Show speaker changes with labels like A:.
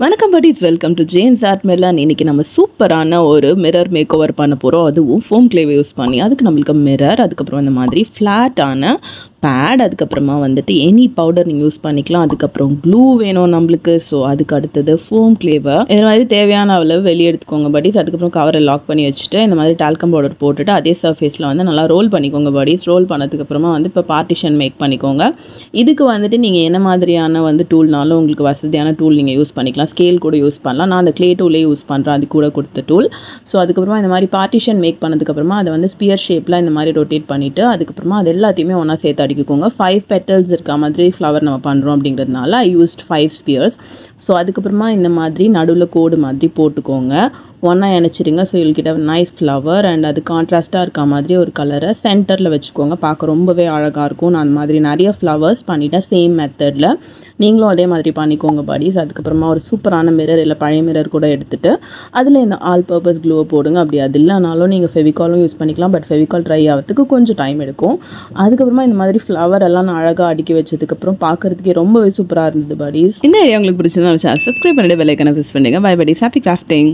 A: வணக்கம் buddies, welcome to ஜேன்ஸ் art மெர்லான். இன்றைக்கி நம்ம சூப்பரான ஒரு மிரர் மேக் ஓவர் பண்ண போகிறோம். அதுவும் ஃபோம் கிளேவை யூஸ் பண்ணி. அதுக்கு நம்மளுக்கு மிரர், அதுக்கப்புறம் இந்த மாதிரி ஃப்ளாட்டான பேட், அதுக்கப்புறமா வந்துட்டு எனி பவுடர் நீங்கள் யூஸ் பண்ணிக்கலாம். அதுக்கப்புறம் க்ளூ வேணும் நம்மளுக்கு. ஸோ அதுக்கு அடுத்தது ஃபோம் கிளேவை இந்த மாதிரி தேவையான அளவு வெளியே எடுத்துக்கோங்க buddies. அதுக்கப்புறம் கவரை லாக் பண்ணி வச்சுட்டு இந்த மாதிரி டால்கம் பவுடர் போட்டுட்டு அதே சர்ஃபேஸில் வந்து நல்லா ரோல் பண்ணிக்கோங்க buddies. ரோல் பண்ணதுக்கப்புறமா வந்து இப்போ பார்ட்டிஷன் மேக் பண்ணிக்கோங்க. இதுக்கு வந்துட்டு நீங்கள் என்ன மாதிரியான வந்து டூல்னாலும் உங்களுக்கு வசதியான டூல் நீங்கள் யூஸ் பண்ணிக்கலாம். ஸ்கேல் கூட யூஸ் பண்ணலாம். நான் அந்த க்ளே டூலே யூஸ் பண்ணுறேன், அது கூட கொடுத்த டூல். ஸோ அதுக்கப்புறமா இந்த மாதிரி பார்ட்டிஷன் மேக் பண்ணதுக்கப்புறமா அதை வந்து ஸ்பியர் ஷேப்பில் இந்த மாதிரி ரொட்டேட் பண்ணிவிட்டு அதுக்கப்புறமா அது எல்லாத்தையுமே ஒன்றா சேர்த்து அடிக்கிக்கோங்க. 5 பெட்டல்ஸ் இருக்க மாதிரி ஃப்ளவர் நம்ம பண்ணுறோம் அப்படிங்கிறதுனால ஐ யூஸ்ட் 5 ஸ்பியர்ஸ். ஸோ அதுக்கப்புறமா இந்த மாதிரி நடுவில் கோடு மாதிரி போட்டுக்கோங்க, ஒன்றா இணைச்சிடுங்க. ஸோ இல்கிட்ட நைஸ் ஃப்ளவர் அண்ட் அது கான்ட்ராஸ்ட்டாக இருக்க மாதிரி ஒரு கலரை சென்டரில் வச்சுக்கோங்க. பார்க்க ரொம்பவே அழகாக இருக்கும். நான் அந்த மாதிரி நிறைய ஃப்ளவர்ஸ் பண்ணிவிட்டேன் சேம் மெத்தடில். நீங்களும் அதே மாதிரி பண்ணிக்கோங்க buddies. அதுக்கப்புறமா ஒரு சூப்பரான மிரர் இல்லை பழைய மிரர் கூட எடுத்துகிட்டு அதில் இந்த ஆல் பர்பஸ் க்ளூவை போடுங்க. அப்படி அது இல்லைனாலும் நீங்கள் ஃபெவிகாலும் யூஸ் பண்ணிக்கலாம். பட் ஃபெவிகால் ட்ரை ஆகிறதுக்கு கொஞ்சம் டைம் எடுக்கும். அதுக்கப்புறமா இந்த மாதிரி ஃப்ளவர் எல்லாம் நான் அழகாக அடுக்கி வச்சதுக்கப்புறம் பார்க்குறதுக்கே ரொம்பவே சூப்பராக இருந்தது buddies. இந்த ஐடியா உங்களுக்கு பிடிச்சிருந்தா சப்ஸ்கிரைப் பண்ணிட்டு பெல் ஐக்கானை ப்ரெஸ் பண்ணுங்க. Bye buddies, happy grafting.